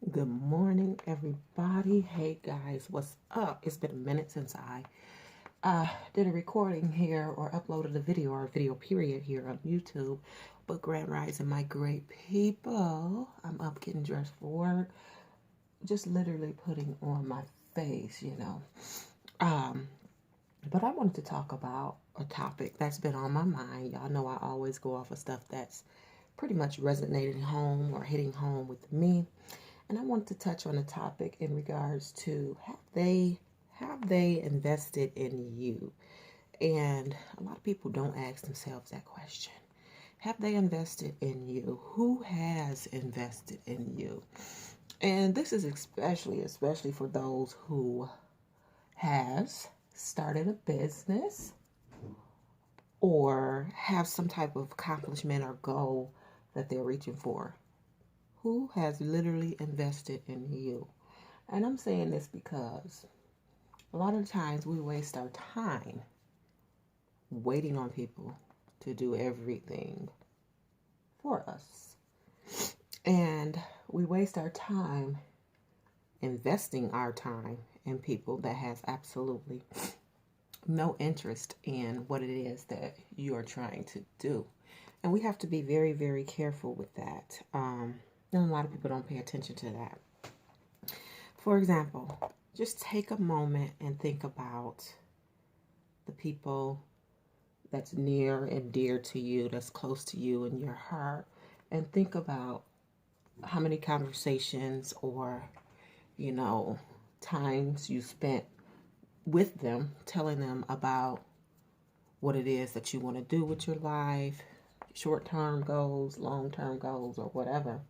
Good morning, everybody. Hey, guys, what's up? It's been a minute since I did a recording here or uploaded a video or a video period here on YouTube. But Grand Rising, my great people, I'm up getting dressed for work, just literally putting on my face. Um, but I wanted to talk about a topic that's been on my mind. Y'all know I always go off of stuff that's pretty much resonating home or hitting home with me. And I want to touch on a topic in regards to have they invested in you? And a lot of people don't ask themselves that question. Have they invested in you? Who has invested in you? And this is especially for those who has started a business or have some type of accomplishment or goal that they're reaching for. Who has literally invested in you? And I'm saying this because a lot of times we waste our time waiting on people to do everything for us. And we waste our time investing our time in people that has absolutely no interest in what it is that you are trying to do. And we have to be very, very careful with that. And a lot of people don't pay attention to that. For example, just take a moment and think about the people that's near and dear to you, that's close to you in your heart, and think about how many conversations or, you know, times you spent with them telling them about what it is that you want to do with your life, short-term goals, long-term goals, or whatever.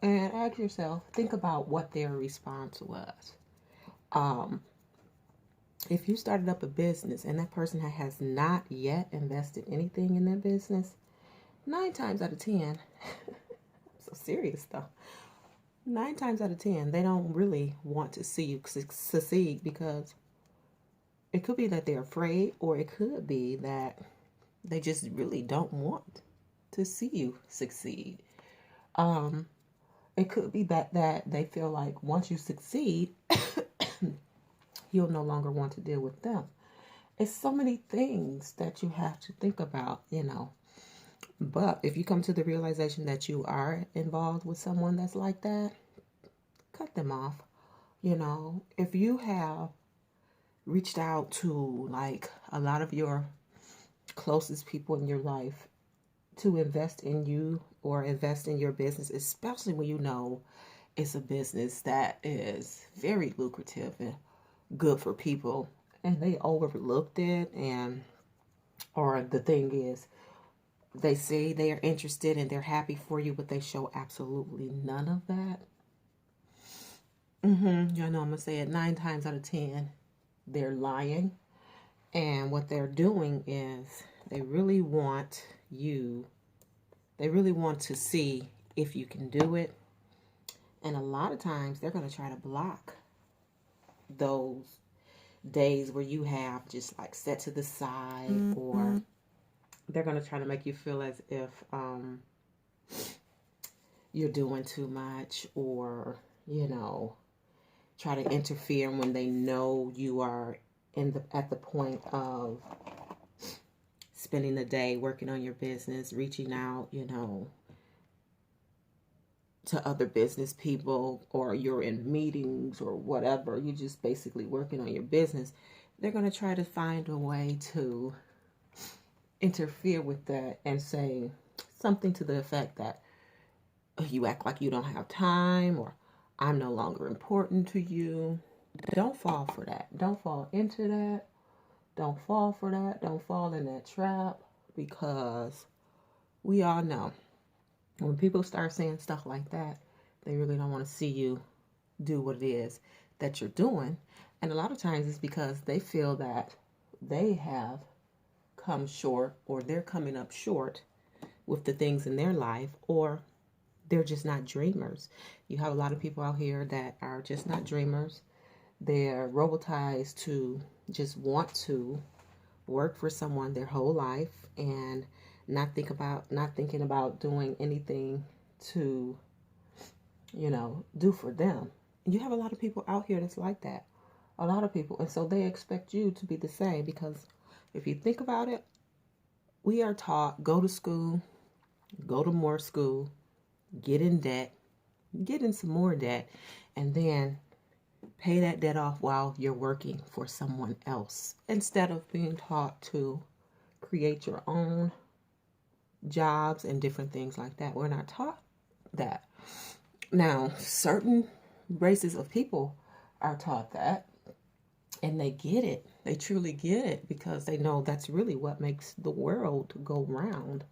And ask yourself, think about what their response was. Um, if you started up a business and that person has not yet invested anything in their business, 9 times out of 10, I'm so serious though, 9 times out of 10, they don't really want to see you succeed because it could be that they're afraid, or it could be that they just really don't want to see you succeed. Um, it could be that they feel like once you succeed, you'll no longer want to deal with them. It's so many things that you have to think about. But if you come to the realization that you are involved with someone that's like that, cut them off. If you have reached out to like a lot of your closest people in your life to invest in you or invest in your business, especially when you know it's a business that is very lucrative and good for people, and they overlooked it, and or the thing is they say they are interested and they're happy for you, but they show absolutely none of that. You know, I'm gonna say it 9 times out of 10, they're lying, and what they're doing is they really want you. They really want to see if you can do it, and a lot of times they're gonna try to block those days where you have just like set to the side, or they're going to try to make you feel as if you're doing too much, or try to interfere when they know you are at the point of spending the day working on your business, reaching out to other business people, or you're in meetings or whatever, you're just basically working on your business. They're going to try to find a way to interfere with that and say something to the effect that you act like you don't have time, or I'm no longer important to you. Don't fall for that. Don't fall into that. Don't fall for that. Don't fall in that trap, because we all know when people start saying stuff like that, they really don't want to see you do what it is that you're doing. And a lot of times it's because they feel that they have come short, or they're coming up short with the things in their life, or they're just not dreamers. You have a lot of people out here that are just not dreamers. They're robotized to just want to work for someone their whole life and not thinking about doing anything to do for them. And you have a lot of people out here that's like that. A lot of people. And so they expect you to be the same, because if you think about it, we are taught go to school, go to more school, get in debt, get in some more debt, and then pay that debt off while you're working for someone else, instead of being taught to create your own jobs and different things like that. We're not taught that. Now, certain races of people are taught that, and they get it. They truly get it, because they know that's really what makes the world go round,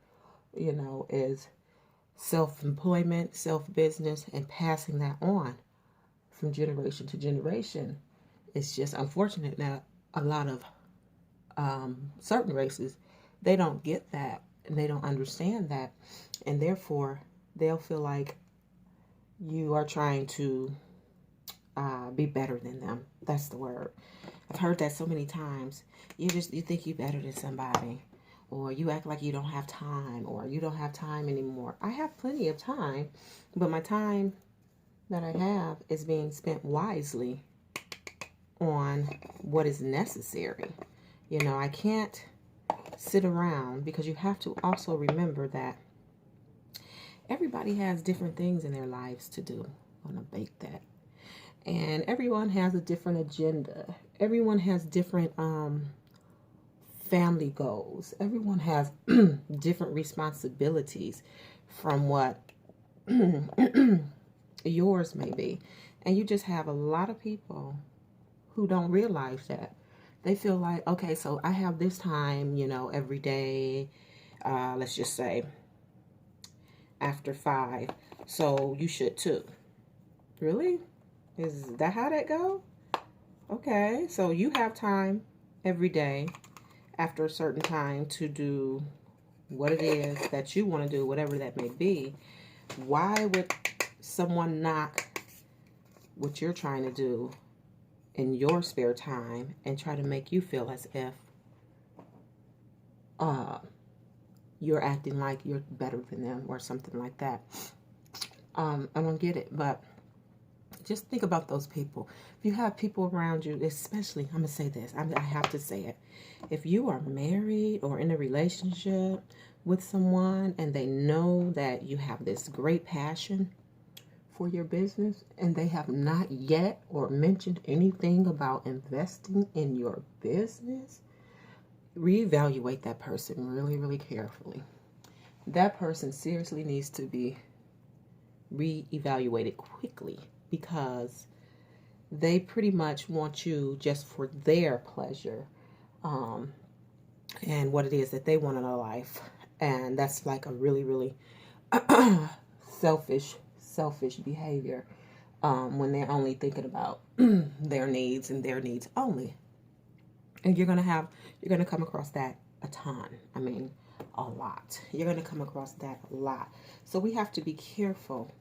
is self-employment, self-business, and passing that on from generation to generation. It's just unfortunate that a lot of certain races, they don't get that, and they don't understand that, and therefore they'll feel like you are trying to be better than them. That's the word. I've heard that so many times. You think you're better than somebody, or you act like you don't have time, or you don't have time anymore. I have plenty of time, but my time that I have is being spent wisely on what is necessary. I can't sit around, because you have to also remember that everybody has different things in their lives to do. I'm going to bake that. And everyone has a different agenda. Everyone has different family goals. Everyone has different responsibilities from what yours may be. And you just have a lot of people who don't realize that. They feel like, okay, so I have this time, every day, let's just say after 5. So you should too. Really? Is that how that go? Okay, so you have time every day after a certain time to do what it is that you want to do, whatever that may be. Why would someone knock what you're trying to do in your spare time and try to make you feel as if you're acting like you're better than them or something like that? I don't get it, but just think about those people. If you have people around you, especially, I'm going to say this, I have to say it. If you are married or in a relationship with someone and they know that you have this great passion for your business and they have not yet or mentioned anything about investing in your business, reevaluate that person really, really carefully. That person seriously needs to be reevaluated quickly, because they pretty much want you just for their pleasure and what it is that they want in their life. And that's like a really, really selfish behavior when they're only thinking about their needs and their needs only. And you're going to come across that a ton. I mean, a lot. You're going to come across that a lot. So we have to be careful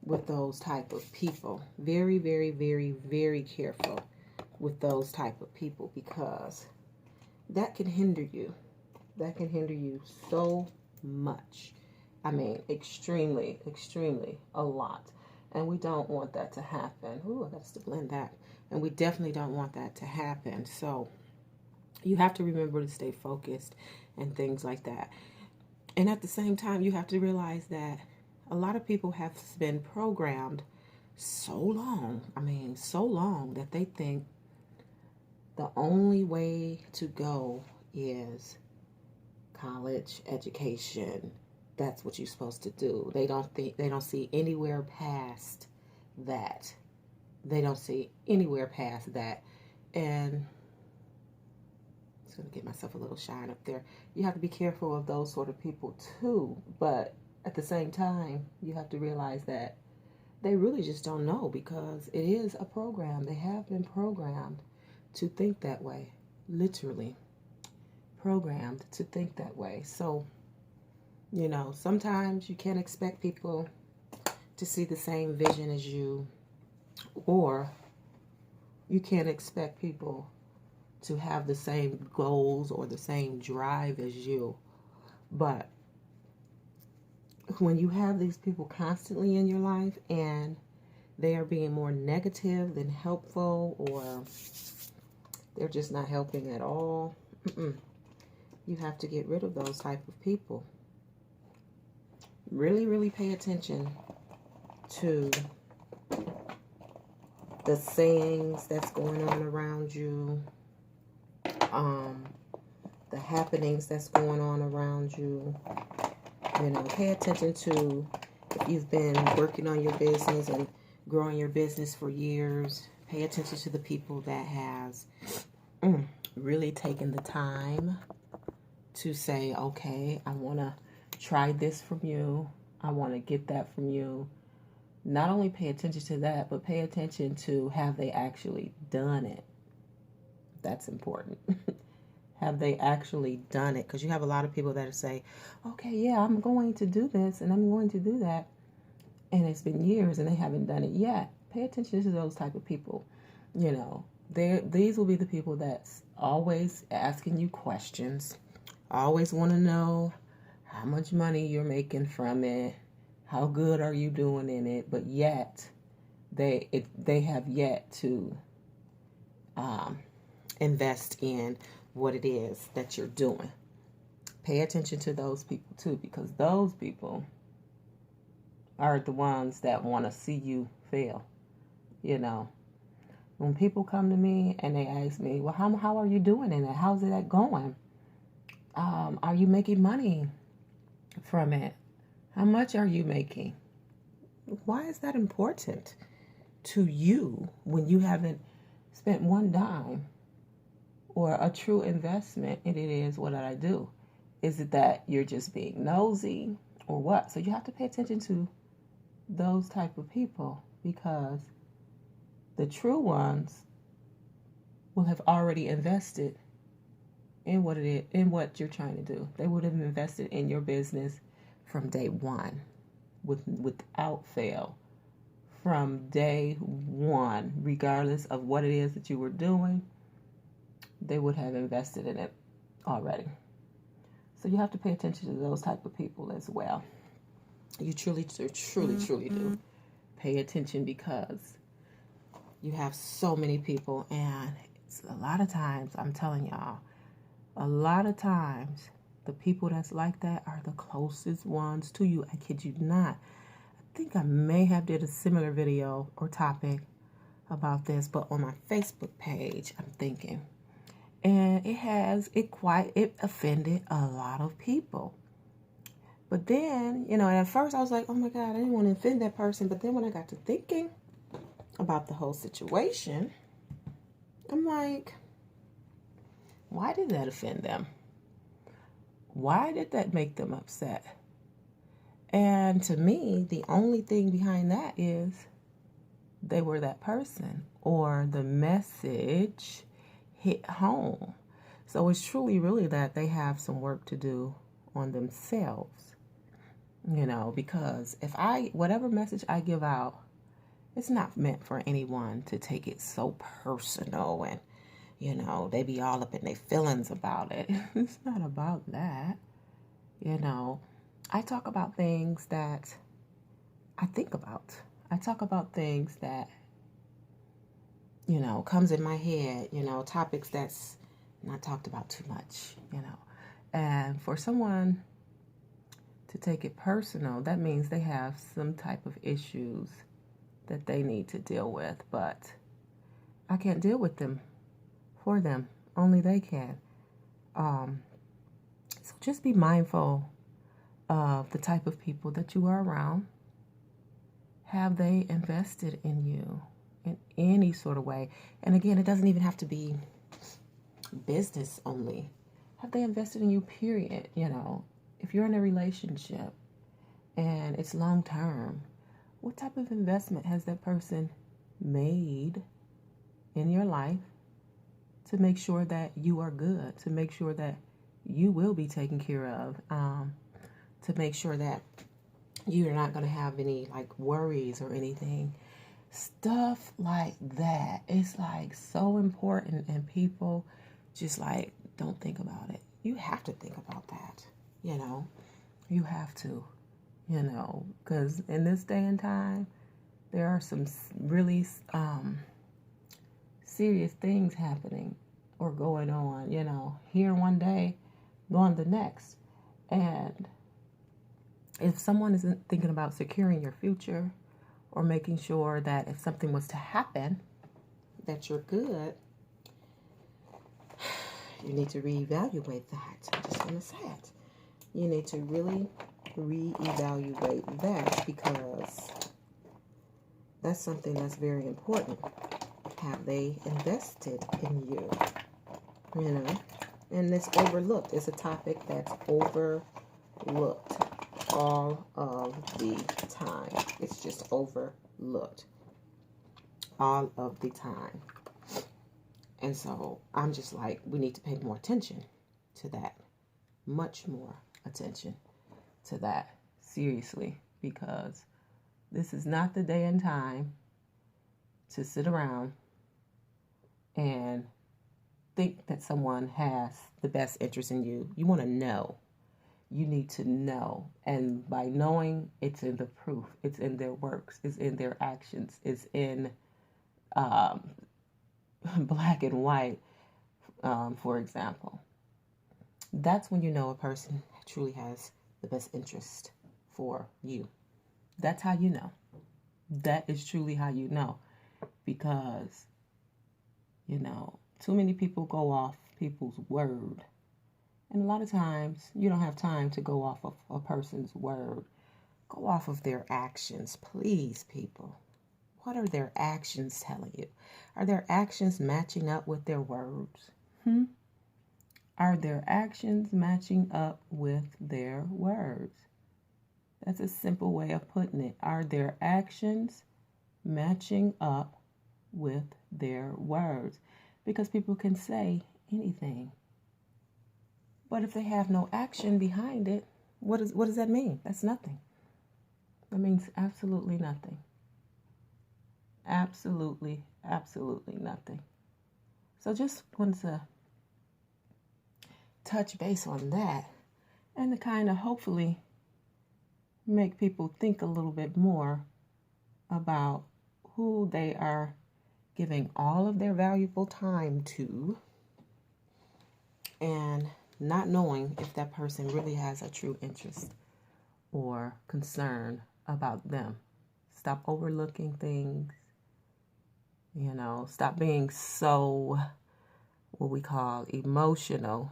with those type of people. Very, very, very, very careful with those type of people, because that can hinder you. That can hinder you so much. I mean, extremely, extremely a lot. And we don't want that to happen. Ooh, I got to blend that. And we definitely don't want that to happen. So you have to remember to stay focused and things like that. And at the same time, you have to realize that a lot of people have been programmed so long, so long, that they think the only way to go is college education. That's what you're supposed to do. They don't see anywhere past that. They don't see anywhere past that. And I'm just going to get myself a little shine up there. You have to be careful of those sort of people too. But at the same time, you have to realize that they really just don't know, because it is a program. They have been programmed to think that way. Literally programmed to think that way. So, sometimes you can't expect people to see the same vision as you, or you can't expect people to have the same goals or the same drive as you. But when you have these people constantly in your life and they are being more negative than helpful, or they're just not helping at all, you have to get rid of those type of people. Really, really pay attention to the sayings that's going on around you, the happenings that's going on around you. You know, pay attention to, if you've been working on your business and growing your business for years, pay attention to the people that has really taken the time to say, okay, I want to try this from you. I want to get that from you. Not only pay attention to that, but pay attention to, have they actually done it? That's important. Have they actually done it? Because you have a lot of people that say, okay, yeah, I'm going to do this and I'm going to do that. And it's been years and they haven't done it yet. Pay attention to those type of people. You know, these will be the people that's always asking you questions, always want to know how much money you're making from it, how good are you doing in it, but yet they have yet to invest in what it is that you're doing. Pay attention to those people too, because those people are the ones that want to see you fail. You know, when people come to me and they ask me, well, how are you doing in it? How's it going? Are you making money from it? How much are you making? Why is that important to you when you haven't spent one dime or a true investment in it? Is what I do? Is it that you're just being nosy or what? So you have to pay attention to those type of people, because the true ones will have already invested in what it is, in what you're trying to do. They would have invested in your business from day one, without fail. From day one, regardless of what it is that you were doing, they would have invested in it already. So you have to pay attention to those type of people as well. You truly do pay attention, because you have so many people, and it's a lot of times, I'm telling y'all, a lot of times the people that's like that are the closest ones to you. I kid you not. I think I may have did a similar video or topic about this, but on my Facebook page, I'm thinking, and it offended a lot of people. But then, you know, at first I was like, oh my God, I didn't want to offend that person. But then when I got to thinking about the whole situation, I'm like, why did that offend them? Why did that make them upset? And to me, the only thing behind that is they were that person, or the message hit home. So it's truly, really that they have some work to do on themselves, you know, because whatever message I give out, it's not meant for anyone to take it so personal and, you know, they be all up in their feelings about it. It's not about that. You know, I talk about things that I think about. I talk about things that, you know, comes in my head, you know, topics that's not talked about too much, you know. And for someone to take it personal, that means they have some type of issues that they need to deal with. But I can't deal with them for them. Only they can. So just be mindful of the type of people that you are around. Have they invested in you in any sort of way? And again, it doesn't even have to be business only. Have they invested in you, period? You know, if you're in a relationship and it's long term, what type of investment has that person made in your life to make sure that you are good, to make sure that you will be taken care of, to make sure that you're not going to have any like worries or anything. Stuff like that. It's like so important, and people just like don't think about it. You have to think about that. You know, you have to. because in this day and time, there are some really serious things happening or going on, here one day, gone the next. And if someone isn't thinking about securing your future or making sure that if something was to happen, that you're good, you need to reevaluate that. I'm just going to say it. You need to really reevaluate that, because that's something that's very important. Have they invested in you? And it's overlooked. It's a topic that's overlooked all of the time. It's just overlooked all of the time. And so I'm just like, we need to pay more attention to that. Much more attention to that. Seriously. Because this is not the day and time to sit around and think that someone has the best interest in you. You want to know. You need to know. And by knowing, it's in the proof. It's in their works. It's in their actions. It's in black and white, for example. That's when you know a person truly has the best interest for you. That's how you know. That is truly how you know. Because, too many people go off people's word. And a lot of times, you don't have time to go off of a person's word. Go off of their actions, please, people. What are their actions telling you? Are their actions matching up with their words? Are their actions matching up with their words? That's a simple way of putting it. Are their actions matching up with their words? Because people can say anything. But if they have no action behind it, what does that mean? That's nothing. That means absolutely nothing. Absolutely nothing. So just wanted to touch base on that, and to kind of hopefully make people think a little bit more about who they are giving all of their valuable time to, and not knowing if that person really has a true interest or concern about them. Stop overlooking things. Stop being so, what we call, emotional,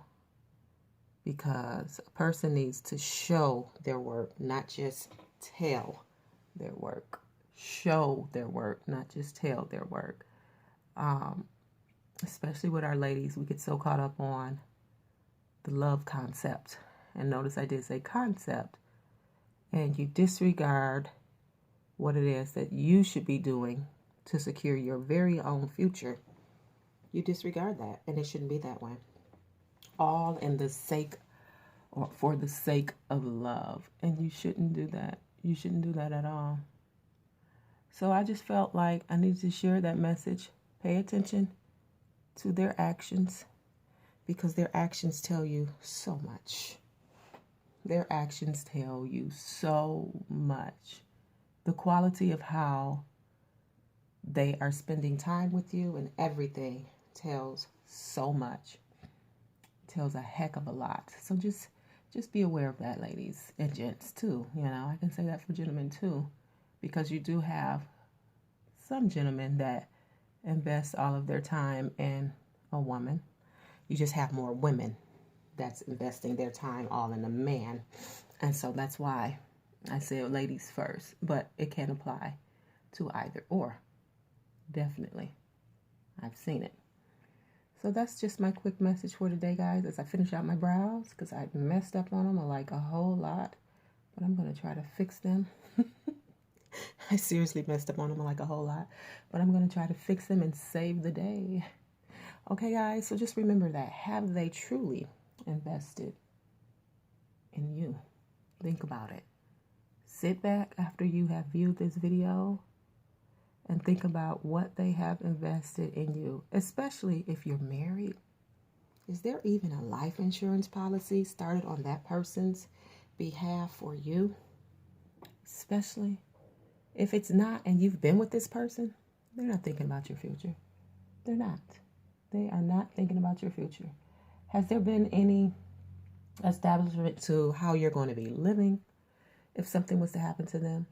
because a person needs to show their work, not just tell their work. Show their work, not just tell their work. Especially with our ladies, we get so caught up on the love concept. And notice I did say concept. And you disregard what it is that you should be doing to secure your very own future. You disregard that, and it shouldn't be that way. All in the sake, or for the sake of love. And you shouldn't do that. You shouldn't do that at all. So I just felt like I needed to share that message. Pay attention to their actions, because their actions tell you so much. Their actions tell you so much. The quality of how they are spending time with you and everything tells so much. Tells a heck of a lot. So just be aware of that, ladies and gents too. I can say that for gentlemen too, because you do have some gentlemen that invest all of their time in a woman. You just have more women that's investing their time all in a man. And so that's why I say ladies first, but it can apply to either or. Definitely. I've seen it. So that's just my quick message for today, guys, as I finish out my brows, because I messed up on them like a whole lot, but I'm going to try to fix them. I seriously messed up on them like a whole lot, but I'm going to try to fix them and save the day. Okay, guys, so just remember that. Have they truly invested in you? Think about it. Sit back after you have viewed this video and think about what they have invested in you, especially if you're married. Is there even a life insurance policy started on that person's behalf for you? especially if it's not and you've been with this person, they're not thinking about your future. They're not. They are not thinking about your future. Has there been any establishment to how you're going to be living if something was to happen to them?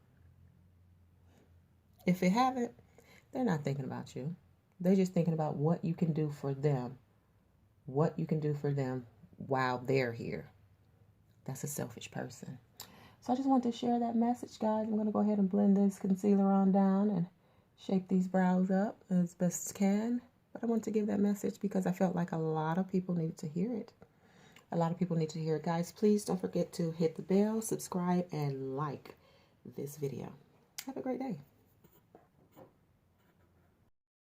If it haven't, they're not thinking about you. They're just thinking about what you can do for them. What you can do for them while they're here. That's a selfish person. So I just want to share that message, guys. I'm going to go ahead and blend this concealer on down and shape these brows up as best as can. But I want to give that message because I felt like a lot of people needed to hear it. A lot of people need to hear it. Guys, please don't forget to hit the bell, subscribe, and like this video. Have a great day.